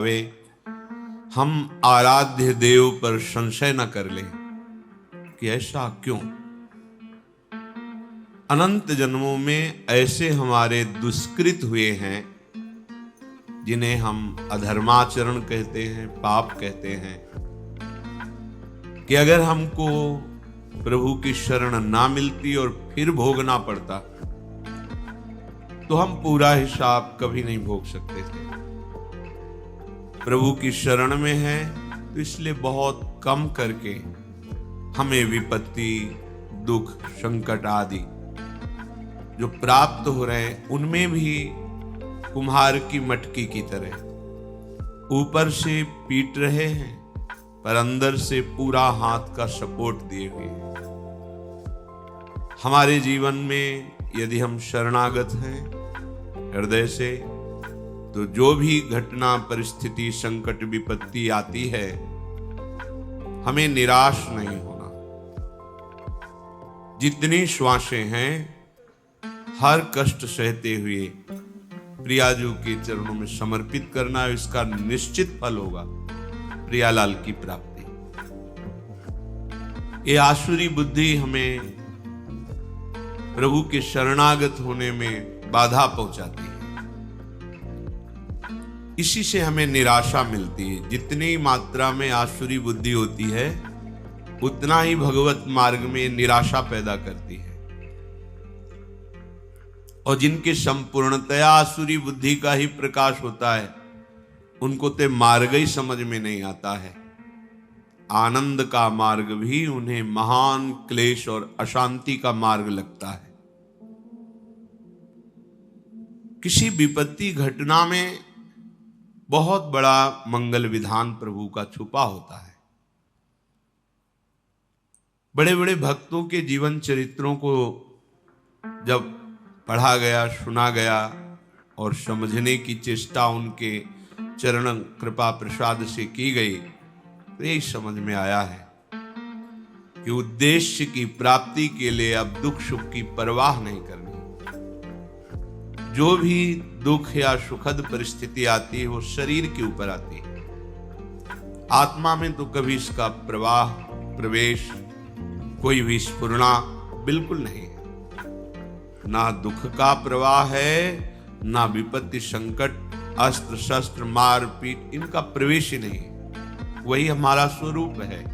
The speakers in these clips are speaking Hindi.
वे हम आराध्य देव पर संशय न कर लें कि ऐसा क्यों। अनंत जन्मों में ऐसे हमारे दुष्कृत हुए हैं जिन्हें हम अधर्माचरण कहते हैं, पाप कहते हैं, कि अगर हमको प्रभु की शरण ना मिलती और फिर भोगना पड़ता तो हम पूरा हिसाब कभी नहीं भोग सकते थे। प्रभु की शरण में है तो इसलिए बहुत कम करके हमें विपत्ति, दुख, संकट आदि जो प्राप्त हो रहे हैं उनमें भी कुम्हार की मटकी की तरह ऊपर से पीट रहे हैं पर अंदर से पूरा हाथ का सपोर्ट दिए हुए हैं। हमारे जीवन में यदि हम शरणागत हैं हृदय से, तो जो भी घटना, परिस्थिति, संकट, विपत्ति आती है हमें निराश नहीं होना। जितनी श्वासें हैं हर कष्ट सहते हुए प्रियाजू के चरणों में समर्पित करना, इसका निश्चित फल होगा प्रियालाल की प्राप्ति। ये आसुरी बुद्धि हमें प्रभु के शरणागत होने में बाधा पहुंचाती है। इसी से हमें निराशा मिलती है। जितनी मात्रा में आसुरी बुद्धि होती है उतना ही भगवत मार्ग में निराशा पैदा करती है। और जिनके संपूर्णतया आसुरी बुद्धि का ही प्रकाश होता है उनको तो मार्ग ही समझ में नहीं आता है। आनंद का मार्ग भी उन्हें महान क्लेश और अशांति का मार्ग लगता है। किसी विपत्ति घटना में बहुत बड़ा मंगल विधान प्रभु का छुपा होता है। बड़े बड़े भक्तों के जीवन चरित्रों को जब पढ़ा गया, सुना गया और समझने की चेष्टा उनके चरण कृपा प्रसाद से की गई तो यही समझ में आया है कि उद्देश्य की प्राप्ति के लिए अब दुख सुख की परवाह नहीं करनी। जो भी दुख या सुखद परिस्थिति आती है वो शरीर के ऊपर आती है, आत्मा में तो कभी इसका प्रवाह, प्रवेश, कोई भी स्फुरना बिल्कुल नहीं है। ना दुख का प्रवाह है, ना विपत्ति, संकट, अस्त्र शस्त्र, मार पीट, इनका प्रवेश ही नहीं है। वही हमारा स्वरूप है।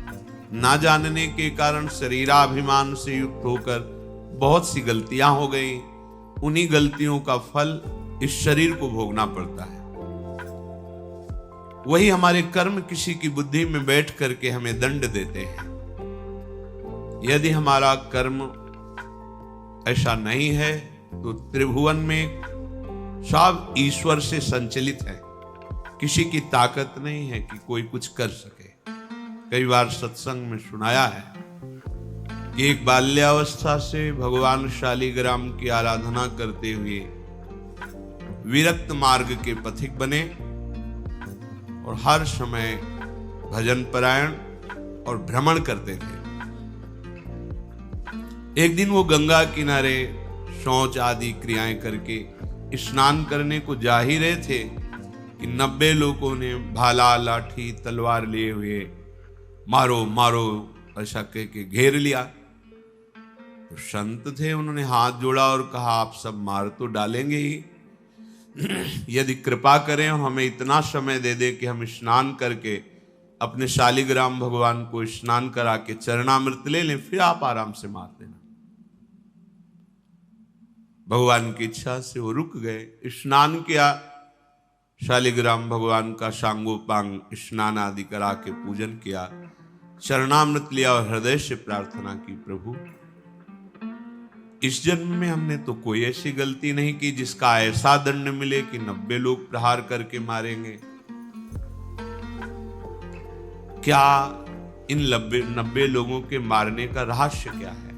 ना जानने के कारण शरीराभिमान से युक्त होकर बहुत सी गलतियां हो गई। उन्हीं गलतियों का फल इस शरीर को भोगना पड़ता है। वही हमारे कर्म किसी की बुद्धि में बैठ करके हमें दंड देते हैं। यदि हमारा कर्म ऐसा नहीं है तो त्रिभुवन में सब ईश्वर से संचलित है। किसी की ताकत नहीं है कि कोई कुछ कर सके। कई बार सत्संग में सुनाया है कि एक बाल्यावस्था से भगवान शालिग्राम की आराधना करते हुए विरक्त मार्ग के पथिक बने और हर समय भजन परायण और भ्रमण करते थे। एक दिन वो गंगा किनारे शौच आदि क्रियाएं करके स्नान करने को जा ही रहे थे कि 90 लोगों ने भाला, लाठी, तलवार लिए हुए मारो मारो ऐसा कह के घेर लिया। तो संत थे, उन्होंने हाथ जोड़ा और कहा आप सब मार तो डालेंगे ही, यदि कृपा करें और हमें इतना समय दे दे कि हम स्नान करके अपने शालिग्राम भगवान को स्नान करा के चरणामृत ले लें, फिर आप आराम से मार देना। भगवान की इच्छा से वो रुक गए, स्नान किया, शालिग्राम भगवान का सांगोपांग स्नान आदि करा के पूजन किया, चरणामृत लिया और हृदय से प्रार्थना की, प्रभु इस जन्म में हमने तो कोई ऐसी गलती नहीं की जिसका ऐसा दंड मिले कि 90 लोग प्रहार करके मारेंगे। क्या इन 90 लोगों के मारने का रहस्य क्या है?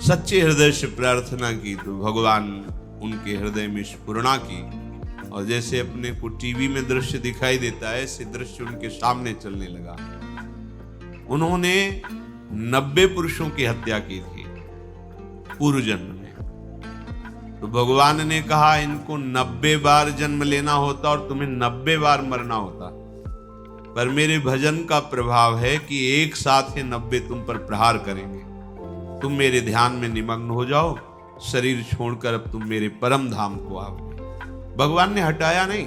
सच्चे हृदय से प्रार्थना की तो भगवान उनके हृदय में स्फुरना की और जैसे अपने को टीवी में दृश्य दिखाई देता है ऐसे दृश्य उनके सामने चलने लगा। उन्होंने 90 पुरुषों की हत्या की थी पूर्व जन्म में। तो भगवान ने कहा इनको 90 बार जन्म लेना होता और तुम्हें 90 बार मरना होता, पर मेरे भजन का प्रभाव है कि एक साथ ही 90 तुम पर प्रहार करेंगे। तुम मेरे ध्यान में निमग्न हो जाओ, शरीर छोड़कर अब तुम मेरे परम धाम को आओगे। भगवान ने हटाया नहीं,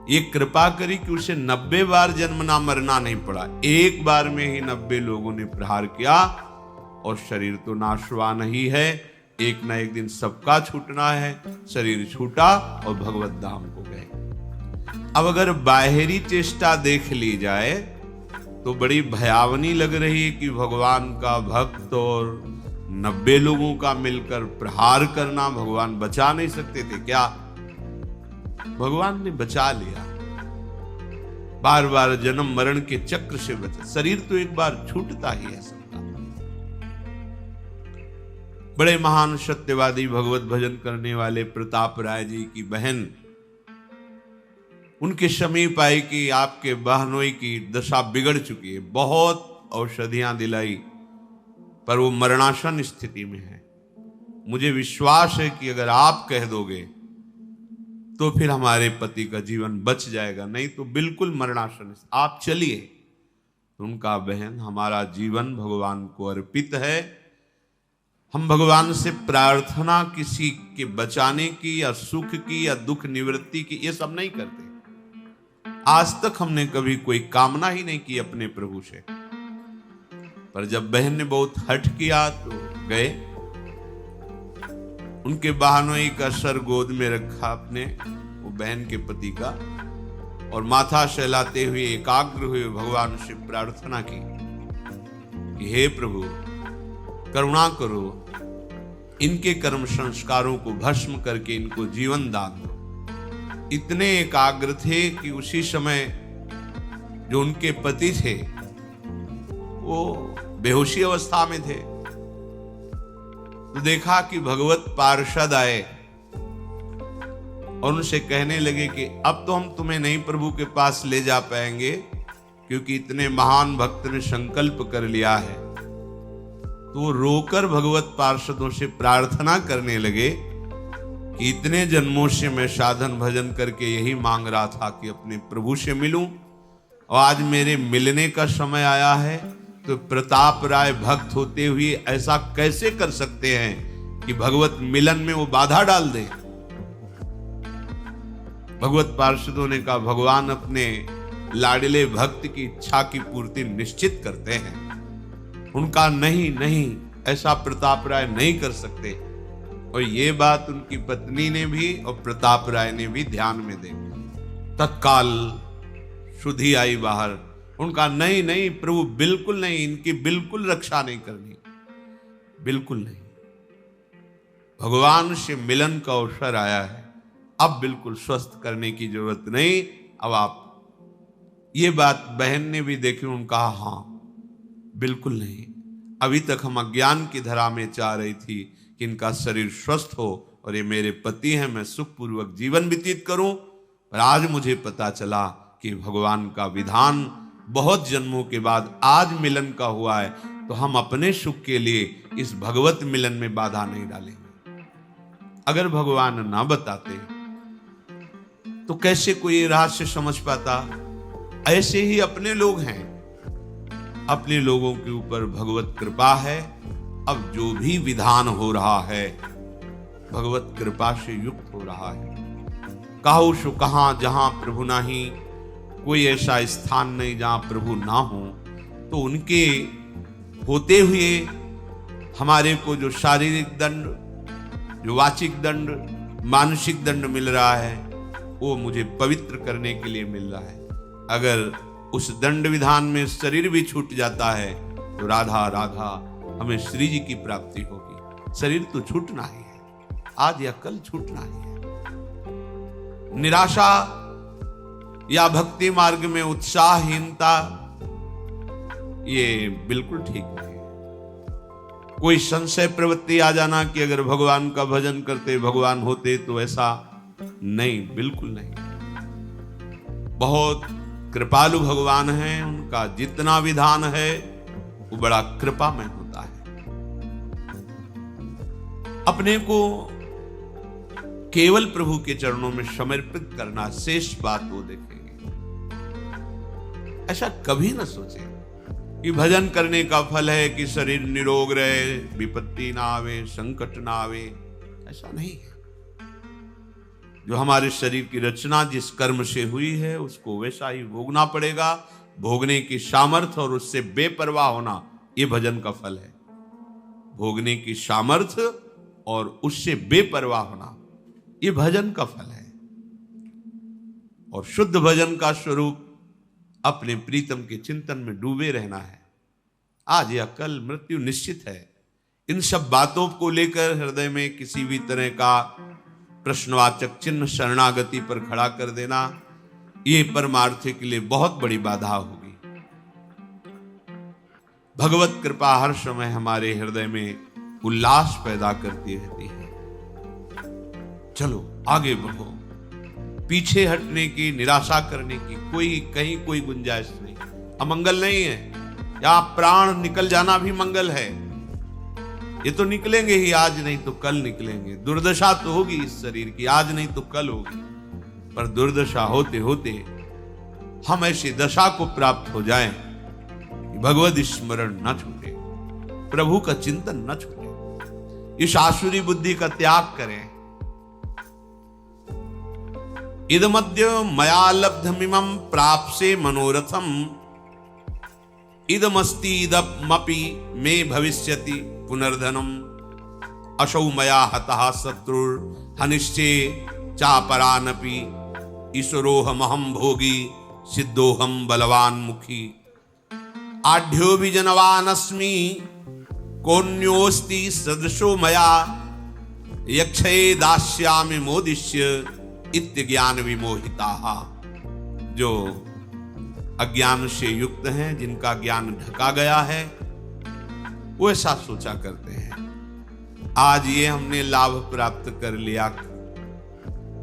ये कृपा करी कि उसे 90 बार जन्मना मरना नहीं पड़ा। एक बार में ही 90 लोगों ने प्रहार किया और शरीर तो नाशवान ही है, एक ना एक दिन सबका छूटना है। शरीर छूटा और भगवत धाम को गए। अब अगर बाहरी चेष्टा देख ली जाए तो बड़ी भयावनी लग रही है कि भगवान का भक्त और 90 लोगों का मिलकर प्रहार करना, भगवान बचा नहीं सकते थे क्या? भगवान ने बचा लिया। बार बार जन्म मरण के चक्र से बचा। शरीर तो एक बार छूटता ही है सबका। बड़े महान सत्यवादी भगवत भजन करने वाले प्रताप राय जी की बहन उनके समीप आई कि आपके बहनोई की दशा बिगड़ चुकी है, बहुत औषधियां दिलाई पर वो मरणासन स्थिति में है। मुझे विश्वास है कि अगर आप कह दोगे तो फिर हमारे पति का जीवन बच जाएगा, नहीं तो बिल्कुल मरणासन। आप चलिए। तो उनका बहन हमारा जीवन भगवान को अर्पित है, हम भगवान से प्रार्थना किसी के बचाने की या सुख की या दुख निवृत्ति की ये सब नहीं करते। आज तक हमने कभी कोई कामना ही नहीं की अपने प्रभु से। पर जब बहन ने बहुत हठ किया तो गए, उनके बहनोई का सर गोद में रखा अपने, वो बहन के पति का, और माथा सहलाते हुए एकाग्र हुए भगवान से प्रार्थना की कि हे प्रभु करुणा करो, इनके कर्म संस्कारों को भस्म करके इनको जीवन दान दो। इतने एकाग्र थे कि उसी समय जो उनके पति थे वो बेहोशी अवस्था में थे। तो देखा कि भगवत पार्षद आए और उनसे कहने लगे कि अब तो हम तुम्हें नहीं प्रभु के पास ले जा पाएंगे, क्योंकि इतने महान भक्त ने संकल्प कर लिया है। तो रोकर भगवत पार्षदों से प्रार्थना करने लगे कि इतने जन्मों से मैं साधन भजन करके यही मांग रहा था कि अपने प्रभु से मिलूं, और आज मेरे मिलने का समय आया है। तो प्रताप राय भक्त होते हुए ऐसा कैसे कर सकते हैं कि भगवत मिलन में वो बाधा डाल दें? भगवत पार्षदों ने कहा भगवान अपने लाडले भक्त की इच्छा की पूर्ति निश्चित करते हैं, उनका नहीं नहीं ऐसा प्रताप राय नहीं कर सकते। और ये बात उनकी पत्नी ने भी और प्रताप राय ने भी ध्यान में देखी। तत्काल शुद्धि आई बाहर। उनका नहीं नहीं प्रभु बिल्कुल नहीं, इनकी बिल्कुल रक्षा नहीं करनी, बिल्कुल नहीं। भगवान से मिलन का अवसर आया है, अब बिल्कुल स्वस्थ करने की जरूरत नहीं। अब आप, ये बात बहन ने भी देखी, उनका हाँ बिल्कुल नहीं। अभी तक हम अज्ञान की धरा में चाह रही थी कि इनका शरीर स्वस्थ हो और ये मेरे पति हैं, मैं सुखपूर्वक जीवन व्यतीत करूं। पर आज मुझे पता चला कि भगवान का विधान बहुत जन्मों के बाद आज मिलन का हुआ है, तो हम अपने सुख के लिए इस भगवत मिलन में बाधा नहीं डालेंगे। अगर भगवान ना बताते तो कैसे कोई रहस्य समझ पाता? ऐसे ही अपने लोग हैं, अपने लोगों के ऊपर भगवत कृपा है। अब जो भी विधान हो रहा है भगवत कृपा से युक्त हो रहा है। कहो सो कहां जहां प्रभु नाही, कोई ऐसा स्थान नहीं जहां प्रभु ना हो। तो उनके होते हुए हमारे को जो शारीरिक दंड, जो वाचिक दंड, मानसिक दंड मिल रहा है, वो मुझे पवित्र करने के लिए मिल रहा है। अगर उस दंड विधान में शरीर भी छूट जाता है तो राधा राधा हमें श्री जी की प्राप्ति होगी। शरीर तो छूटना ही है, आज या कल छूटना ही है। निराशा या भक्ति मार्ग में उत्साहहीनता ये बिल्कुल ठीक नहीं है। कोई संशय प्रवृत्ति आ जाना कि अगर भगवान का भजन करते भगवान होते, तो ऐसा नहीं, बिल्कुल नहीं। बहुत कृपालु भगवान हैं, उनका जितना विधान है वो बड़ा कृपामय होता है। अपने को केवल प्रभु के चरणों में समर्पित करना, शेष बात वो देखेंगे। ऐसा कभी ना सोचे कि भजन करने का फल है कि शरीर निरोग रहे, विपत्ति ना आवे, संकट ना आवे। ऐसा नहीं है। जो हमारे शरीर की रचना जिस कर्म से हुई है उसको वैसा ही भोगना पड़ेगा। भोगने की सामर्थ्य और उससे बेपरवाह होना, ये भजन का फल है। भोगने की सामर्थ्य और उससे बेपरवाह होना, ये भजन का फल है। और शुद्ध भजन का स्वरूप अपने प्रीतम के चिंतन में डूबे रहना है। आज या कल मृत्यु निश्चित है। इन सब बातों को लेकर हृदय में किसी भी तरह का प्रश्नवाचक चिन्ह शरणागति पर खड़ा कर देना, ये परमार्थ के लिए बहुत बड़ी बाधा होगी। भगवत कृपा हर समय हमारे हृदय में उल्लास पैदा करती रहती है। चलो आगे बढ़ो। पीछे हटने की, निराशा करने की कहीं कोई गुंजाइश नहीं। अमंगल नहीं है। यहां प्राण निकल जाना भी मंगल है। ये तो निकलेंगे ही, आज नहीं तो कल निकलेंगे। दुर्दशा तो होगी इस शरीर की, आज नहीं तो कल होगी। पर दुर्दशा होते होते हम ऐसी दशा को प्राप्त हो जाएं कि भगवत स्मरण न छूटे, प्रभु का चिंतन न छूटे। इस आसुरी बुद्धि का त्याग करें। इदमद्य मया लब्धमिमं प्राप्से मनोरथम, इदमस्ति इदमपि मे भविष्यति पुनर्धनम, असौ मया हतः शत्रुर् हनिश्चे चापरानपि, ईश्वरोहमहं भोगी सिद्धोहम बलवान मुखी, आढ्यो विजनवानस्मि कोन्योस्ति सदृशो मया, यक्षये दास्यामि मोदिष्य इत्यज्ञान विमोहिताः। जो अज्ञान से युक्त हैं, जिनका ज्ञान ढका गया है, वो ऐसा सोचा करते हैं आज ये हमने लाभ प्राप्त कर लिया,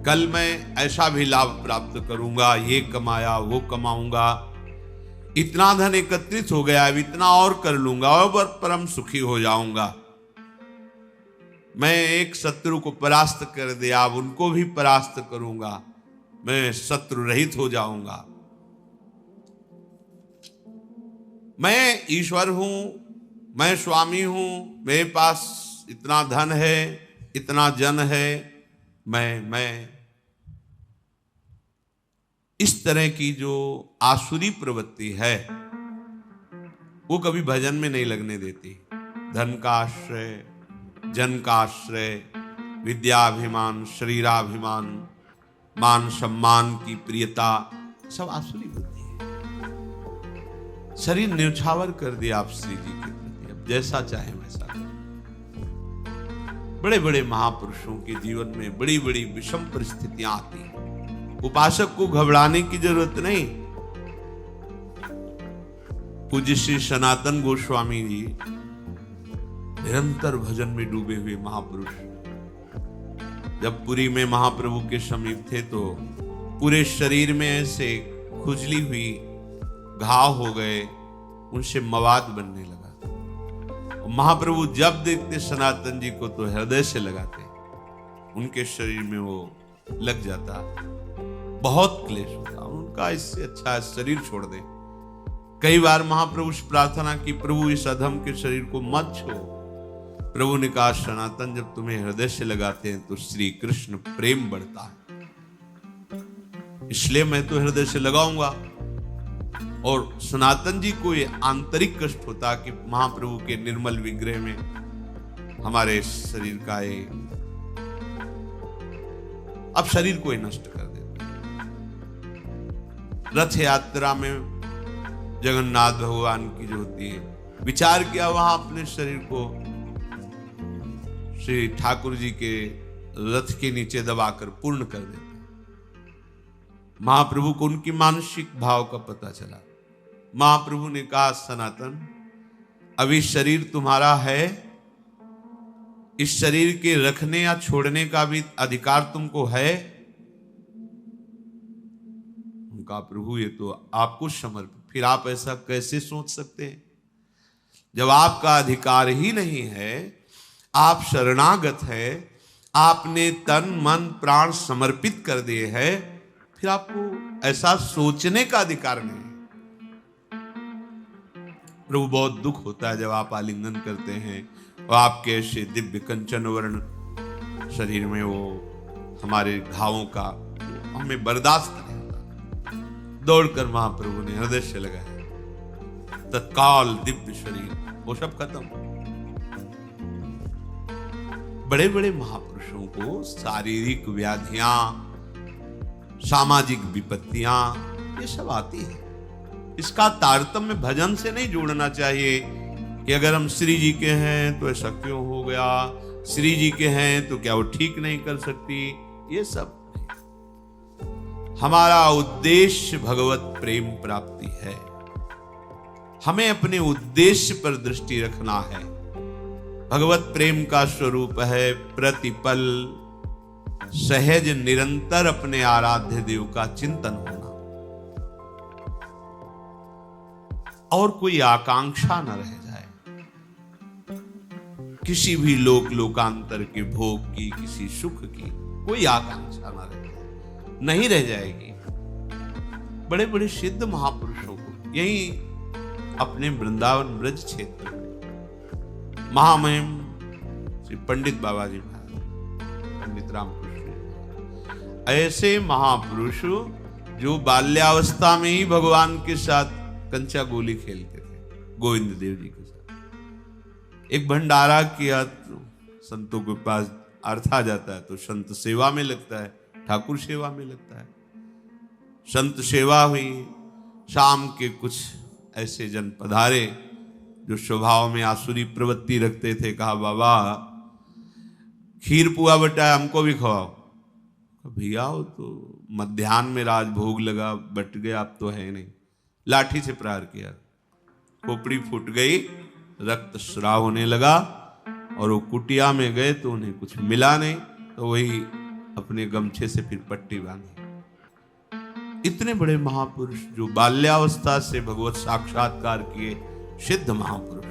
कल मैं ऐसा भी लाभ प्राप्त करूंगा, ये कमाया वो कमाऊंगा, इतना धन एकत्रित हो गया, अब इतना और कर लूंगा और परम सुखी हो जाऊंगा। मैं एक शत्रु को परास्त कर दिया, अब उनको भी परास्त करूंगा, मैं शत्रु रहित हो जाऊंगा। मैं ईश्वर हूं, मैं स्वामी हूं, मेरे पास इतना धन है, इतना जन है, मैं इस तरह की जो आसुरी प्रवृत्ति है वो कभी भजन में नहीं लगने देती। धन का आश्रय, जन का आश्रय, विद्याभिमान, शरीराभिमान, मान सम्मान की प्रियता, सब आसुरी बुद्धि है। शरीर न्यौछावर कर दिया आप श्री जी के प्रति, अब जैसा चाहे वैसा करें। बड़े बड़े महापुरुषों के जीवन में बड़ी बड़ी विषम परिस्थितियां आती हैं। उपासक को घबराने की जरूरत नहीं। पूज्य श्री सनातन गोस्वामी जी निरंतर भजन में डूबे हुए महापुरुष, जब पुरी में महाप्रभु के समीप थे तो पूरे शरीर में ऐसे खुजली हुई, घाव हो गए, उनसे मवाद बनने लगा। और महाप्रभु जब देखते सनातन जी को तो हृदय से लगाते, उनके शरीर में वो लग जाता। बहुत क्लेश होता उनका, इससे अच्छा है शरीर छोड़ दे। कई बार महाप्रभु से प्रार्थना की, प्रभु इस अधम के शरीर को मत छोड़। प्रभु ने कहा, सनातन जब तुम्हें हृदय से लगाते हैं तो श्री कृष्ण प्रेम बढ़ता है, इसलिए मैं तो हृदय से लगाऊंगा। और सनातन जी को ये आंतरिक कष्ट होता कि महाप्रभु के निर्मल विग्रह में हमारे शरीर का ये अब शरीर को ही नष्ट कर देता। रथ यात्रा में जगन्नाथ भगवान की जो होती है, विचार किया वहां अपने शरीर को श्री ठाकुर जी के रथ के नीचे दबाकर पूर्ण कर देते। महाप्रभु को उनकी मानसिक भाव का पता चला। महाप्रभु ने कहा, सनातन अभी शरीर तुम्हारा है, इस शरीर के रखने या छोड़ने का भी अधिकार तुमको है। उनका प्रभु ये तो आपको समर्पित, फिर आप ऐसा कैसे सोच सकते हैं? जब आपका अधिकार ही नहीं है, आप शरणागत है, आपने तन मन प्राण समर्पित कर दिए हैं, फिर आपको ऐसा सोचने का अधिकार नहीं। प्रभु बहुत दुख होता है जब आप आलिंगन करते हैं और आपके ऐसे दिव्य कंचन वर्ण शरीर में वो हमारे घावों का हमें बर्दाश्त नहीं होता। दौड़कर महाप्रभु ने हृदय से लगाया, तत्काल दिव्य शरीर वो सब खत्म। बड़े बड़े महापुरुषों को शारीरिक व्याधियां, सामाजिक विपत्तियां ये सब आती है। इसका तारतम्य भजन से नहीं जोड़ना चाहिए कि अगर हम श्री जी के हैं तो ऐसा क्यों हो गया, श्री जी के हैं तो क्या वो ठीक नहीं कर सकती, ये सब हमारा उद्देश्य भगवत प्रेम प्राप्ति है। हमें अपने उद्देश्य पर दृष्टि रखना है। भगवत प्रेम का स्वरूप है प्रतिपल सहज निरंतर अपने आराध्य देव का चिंतन होना और कोई आकांक्षा न रह जाए, किसी भी लोकांतर के भोग की, किसी सुख की कोई आकांक्षा न रह जाए, नहीं रह जाएगी। बड़े बड़े सिद्ध महापुरुषों को यही अपने वृंदावन ब्रज क्षेत्र में महामहिम श्री पंडित बाबा जी महाराज, पंडित रामकृष्ण ऐसे महापुरुष जो बाल्यावस्था में ही भगवान के साथ कंचा गोली खेलते थे, गोविंद देव जी के साथ। एक भंडारा किया तो संतों के पास अर्थ आ जाता है तो संत सेवा में लगता है, ठाकुर सेवा में लगता है। संत सेवा हुई, शाम के कुछ ऐसे जन पधारे जो स्वभाव में आसुरी प्रवृत्ति रखते थे। कहा बाबा खीर पुआ बटा हमको भी खवाओ। भैया हो तो मध्याह्न में राज भोग लगा, बट गया, अब तो है नहीं। लाठी से प्रहार किया, खोपड़ी फूट गई, रक्त स्राव होने लगा और वो कुटिया में गए तो उन्हें कुछ मिला नहीं, तो वही अपने गमछे से फिर पट्टी बांधी। इतने बड़े महापुरुष जो बाल्यावस्था से भगवत साक्षात्कार किए सिद्ध महापुरुष,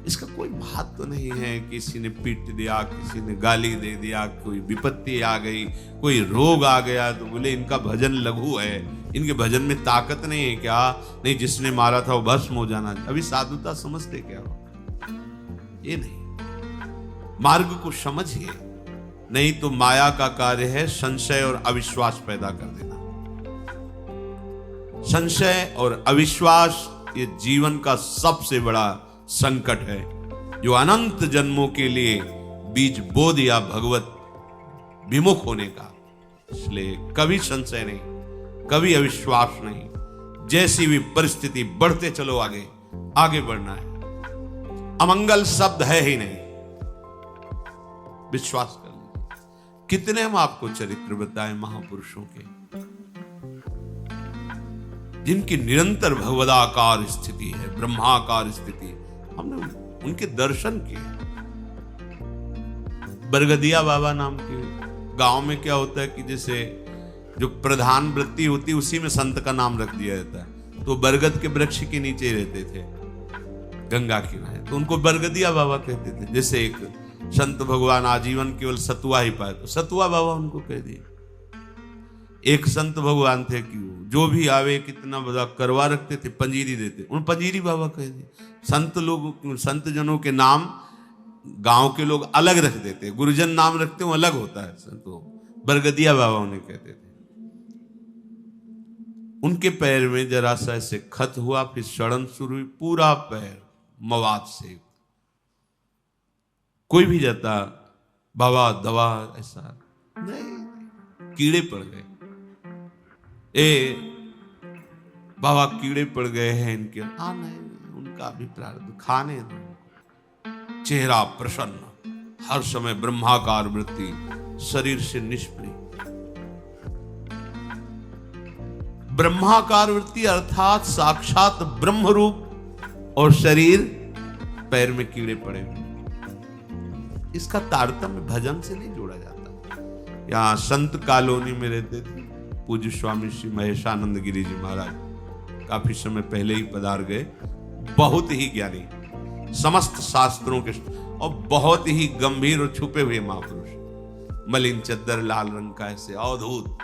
इसका कोई महत्व तो नहीं है। किसी ने पीट दिया, किसी ने गाली दे दिया, कोई विपत्ति आ गई, कोई रोग आ गया तो बोले इनका भजन लघु है, इनके भजन में ताकत नहीं है क्या? नहीं, जिसने मारा था वो भस्म हो जाना। अभी साधुता समझते क्या हो? ये नहीं, मार्ग को समझिए, नहीं तो माया का कार्य है संशय और अविश्वास पैदा कर देना। संशय और अविश्वास ये जीवन का सबसे बड़ा संकट है जो अनंत जन्मों के लिए बीज बो दिया भगवत विमुख होने का। इसलिए कभी संशय नहीं, कभी अविश्वास नहीं। जैसी भी परिस्थिति बढ़ते चलो, आगे आगे बढ़ना है। अमंगल शब्द है ही नहीं, विश्वास कर लीजिए। कितने हम आपको चरित्र बताएं महापुरुषों के जिनकी निरंतर भगवदाकार स्थिति है, ब्रह्माकार स्थिति। हमने उनके दर्शन किए। बरगदिया बाबा नाम के गांव में क्या होता है कि जैसे जो प्रधान वृत्ति होती है उसी में संत का नाम रख दिया जाता है। तो बरगद के वृक्ष के नीचे रहते थे गंगा किनारे, तो उनको बरगदिया बाबा कहते थे। जैसे एक संत भगवान आजीवन केवल सतुआ ही पाए तो सतुआ बाबा उनको कह दिए। एक संत भगवान थे कि जो भी आवे कितना बड़ा करवा रखते थे, पंजीरी देते, उन पंजीरी बाबा कह दिए। संत लोग, संत जनों के नाम गांव के लोग अलग रख देते, गुरुजन नाम रखते हो अलग होता है। संतों बरगदिया बाबा उन्हें कहते थे। उनके पैर में जरा सा ऐसे खत हुआ, फिर सड़न शुरू हुई, पूरा पैर मवाद से। कोई भी जाता बाबा दवा, ऐसा नहीं, कीड़े पड़ गए। बाबा कीड़े पड़ गए हैं इनके। नहीं, उनका भी प्रारब्ध, खाने दो। चेहरा प्रसन्न, हर समय ब्रह्माकार वृत्ति, शरीर से निष्प्रिय। ब्रह्माकार वृत्ति अर्थात साक्षात ब्रह्म रूप, और शरीर पैर में कीड़े पड़े हुए। इसका तारतम्य भजन से नहीं जोड़ा जाता। यहाँ संत कॉलोनी में रहते थे पूज्य स्वामी श्री महेशानंद गिरी जी महाराज, काफी समय पहले ही पधार गए। बहुत ही ज्ञानी, समस्त शास्त्रों के और बहुत ही गंभीर और छुपे हुए महापुरुष, मलिन चद्दर, लाल रंग का, ऐसे अवधूत।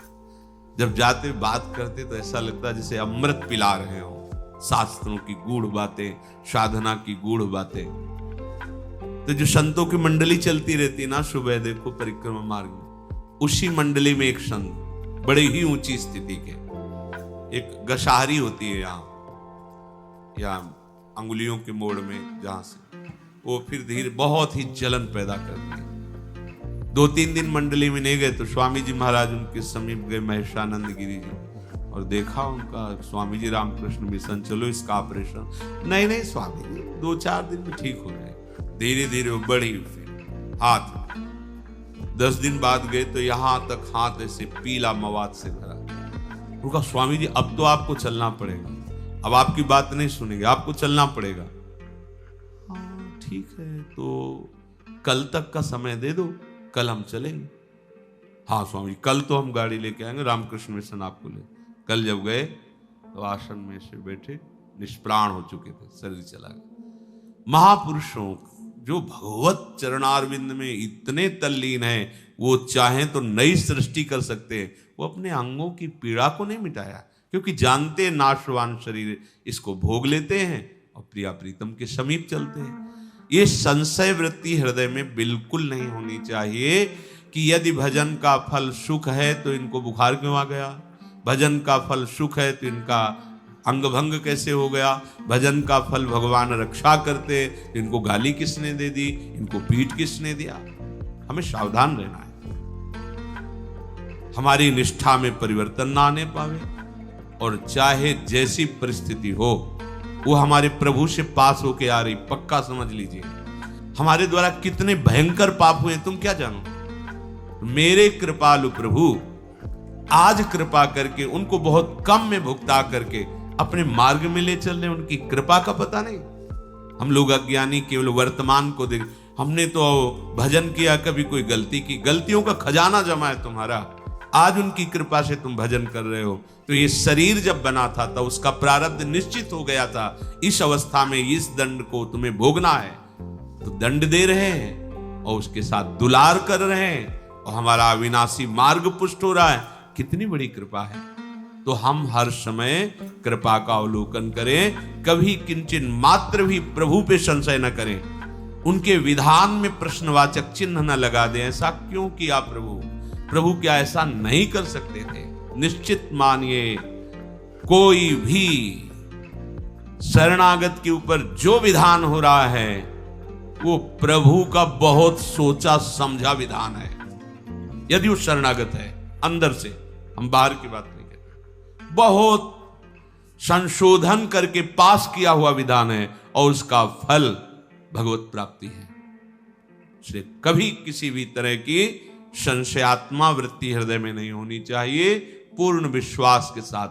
जब जाते बात करते तो ऐसा लगता जैसे अमृत पिला रहे हो, शास्त्रों की गूढ़ बातें, साधना की गूढ़ बातें। तो जो संतों की मंडली चलती रहती ना, सुबह देखो परिक्रमा मार्ग में, उसी मंडली में एक संत बड़े ही ऊंची स्थिति के, एक गशाहरी होती है यहाँ अंगुलियों के मोड़ में, जहां से वो फिर धीरे बहुत ही जलन पैदा करती है। 2-3 दिन मंडली में नहीं गए तो स्वामी जी महाराज उनके समीप गए, महेशानंद गिरी जी, और देखा उनका, स्वामी जी रामकृष्ण मिशन, चलो इसका ऑपरेशन। नहीं स्वामी जी 2-4 दिन में ठीक हो जाए। धीरे धीरे वो बढ़ी, फिर हाथ 10 दिन बाद गए तो यहां तक हाथ ऐसे पीला मवाद से भरा। उनका स्वामी जी अब तो आपको चलना पड़ेगा, अब आपकी बात नहीं सुनेंगे, आपको चलना पड़ेगा। हाँ ठीक है, तो कल तक का समय दे दो, कल हम चलेंगे। हाँ स्वामी, कल तो हम गाड़ी लेके आएंगे, रामकृष्ण मिशन आपको ले। कल जब गए तो आसन में से बैठे, निष्प्राण हो चुके थे, शरीर चला गया। महापुरुषों जो भगवत चरणारविंद में इतने तल्लीन हैं, वो चाहें तो नई सृष्टि कर सकते हैं। वो अपने अंगों की पीड़ा को नहीं मिटाया, क्योंकि जानते नाशवान शरीर इसको भोग लेते हैं और प्रिया प्रीतम के समीप चलते हैं। ये संशय वृत्ति हृदय में बिल्कुल नहीं होनी चाहिए कि यदि भजन का फल सुख है तो इनको बुखार क्यों आ गया, भजन का फल सुख है तो इनका अंग भंग कैसे हो गया, भजन का फल भगवान रक्षा करते तो इनको गाली किसने दे दी, इनको पीठ किसने दिया। हमें सावधान रहना है, हमारी निष्ठा में परिवर्तन ना आने पावे, और चाहे जैसी परिस्थिति हो वो हमारे प्रभु से पास होके आ रही, पक्का समझ लीजिए। हमारे द्वारा कितने भयंकर पाप हुए तुम क्या जानो। मेरे कृपालु प्रभु आज कृपा करके उनको बहुत कम में भुगता करके अपने मार्ग में ले चल रहे, उनकी कृपा का पता नहीं। हम लोग अज्ञानी केवल वर्तमान को देख, हमने तो भजन किया, कभी कोई गलती की, गलतियों का खजाना जमा है तुम्हारा, आज उनकी कृपा से तुम भजन कर रहे हो। तो ये शरीर जब बना था तब उसका प्रारब्ध निश्चित हो गया था, इस अवस्था में इस दंड को तुम्हें भोगना है, तो दंड दे रहे हैं और उसके साथ दुलार कर रहे हैं, और हमारा अविनाशी मार्ग पुष्ट हो रहा है। कितनी बड़ी कृपा है। तो हम हर समय कृपा का अवलोकन करें, कभी किंचन मात्र भी प्रभु पे संशय न करें, उनके विधान में प्रश्नवाचक चिन्ह न लगा दें। ऐसा क्यों किया प्रभु, प्रभु क्या ऐसा नहीं कर सकते थे। निश्चित मानिए, कोई भी शरणागत के ऊपर जो विधान हो रहा है वो प्रभु का बहुत सोचा समझा विधान है। यदि वो शरणागत है अंदर से, हम बाहर की बात नहीं कहते, बहुत संशोधन करके पास किया हुआ विधान है, और उसका फल भगवत प्राप्ति है। इसलिए कभी किसी भी तरह की संशयात्मा वृत्ति हृदय में नहीं होनी चाहिए। पूर्ण विश्वास के साथ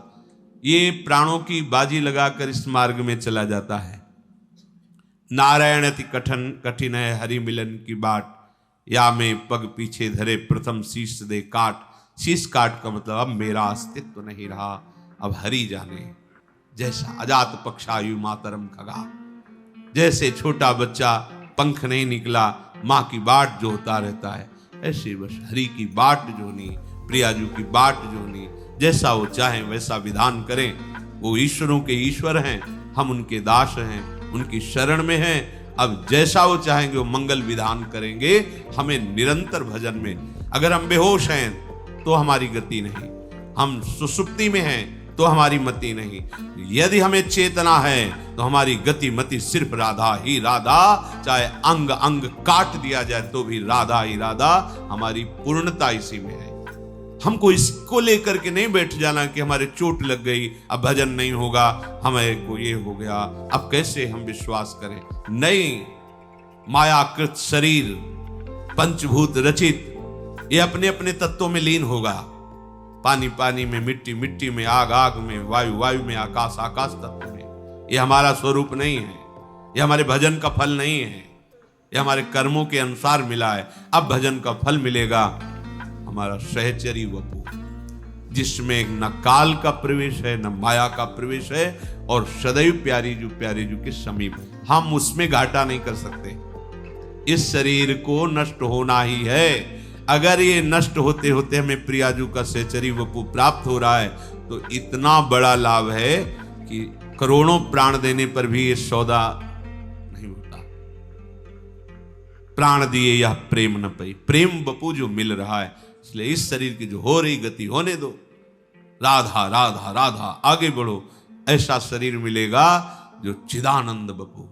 ये प्राणों की बाजी लगाकर इस मार्ग में चला जाता है। नारायण अति कठिन है हरि मिलन की बाट, या में पग पीछे धरे प्रथम शीश दे काट। शीश काट का मतलब अब मेरा अस्तित्व नहीं रहा, अब हरि जाने। जैसा अजात पक्षायु मातरम खगा, जैसे छोटा बच्चा पंख नहीं निकला, माँ की बाट जो होता रहता है, ऐसे बस हरि की बाट जोनी, प्रियाजू की बाट जोनी। जैसा वो चाहे वैसा विधान करें। वो ईश्वरों के ईश्वर हैं, हम उनके दास हैं, उनकी शरण में हैं। अब जैसा वो चाहेंगे वो मंगल विधान करेंगे। हमें निरंतर भजन में, अगर हम बेहोश हैं तो हमारी गति नहीं, हम सुसुप्ति में हैं तो हमारी मति नहीं, यदि हमें चेतना है तो हमारी गति मति सिर्फ राधा ही राधा। चाहे अंग अंग काट दिया जाए तो भी राधा ही राधा। हमारी पूर्णता इसी में है। हमको इसको लेकर के नहीं बैठ जाना कि हमारे चोट लग गई, अब भजन नहीं होगा, हमें को ये हो गया, अब कैसे हम विश्वास करें। नहीं, मायाकृत शरीर पंचभूत रचित, ये अपने अपने तत्वों में लीन होगा। पानी पानी में, मिट्टी मिट्टी में, आग आग में, वायु वायु में, आकाश आकाश तत्व में। ये हमारा स्वरूप नहीं है, ये हमारे भजन का फल नहीं है, ये हमारे कर्मों के अनुसार मिला है। अब भजन का फल मिलेगा हमारा सहचरी वपु, जिसमें न काल का प्रवेश है न माया का प्रवेश है, और सदैव प्यारी जू के समीप। हम उसमें घाटा नहीं कर सकते। इस शरीर को नष्ट होना ही है। अगर ये नष्ट होते होते हमें प्रियाजू का सहचरी वपु प्राप्त हो रहा है तो इतना बड़ा लाभ है कि करोड़ों प्राण देने पर भी ये सौदा नहीं होता। प्राण दिए यह प्रेम न पई, प्रेम बपू जो मिल रहा है, इसलिए इस शरीर की जो हो रही गति होने दो। राधा राधा राधा, आगे बढ़ो, ऐसा शरीर मिलेगा जो चिदानंद बपू।